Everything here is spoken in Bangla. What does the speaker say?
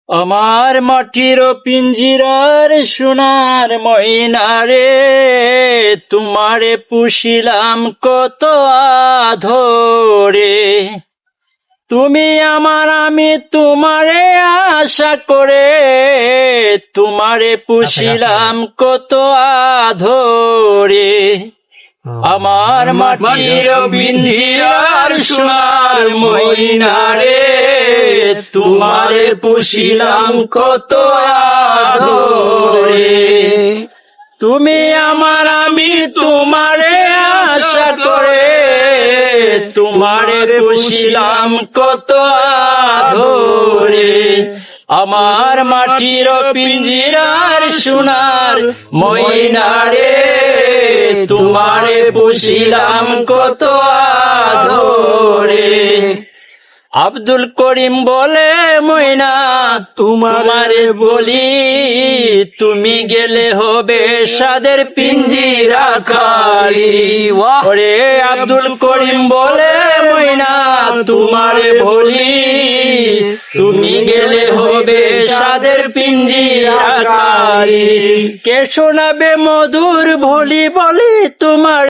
আমার মাটির পিঞ্জিরার সোনার ময়না রে, তোমারে পুষিলাম কত আধরে। তুমি আমার, আমি তোমারে আশা করে, তোমারে পুষিলাম কত আধরে। আমার মাটির পিঞ্জিরার সোনার ময়না রে, তোমারে পুষিলাম কত আদরে। তুমি আমার, আমি তোমারে আশা করে, তোমারে পুষিলাম কত আদরে। আমার মাটির পিঞ্জিরার সোনার ময়না রে, তোমারে পুষিলাম কত আদরে। আব্দুল করিম বলে ময়না তোমারে বলি, তুমি গেলে হবে সাদের পিঞ্জিরা খালি। ওরে আব্দুল করিম বলে ময়না তোমারে বলি, তুমি গেলে হবে সাদের পিঞ্জিরা খালি। কে শোনাবে মধুর ভুলি বলি তোমার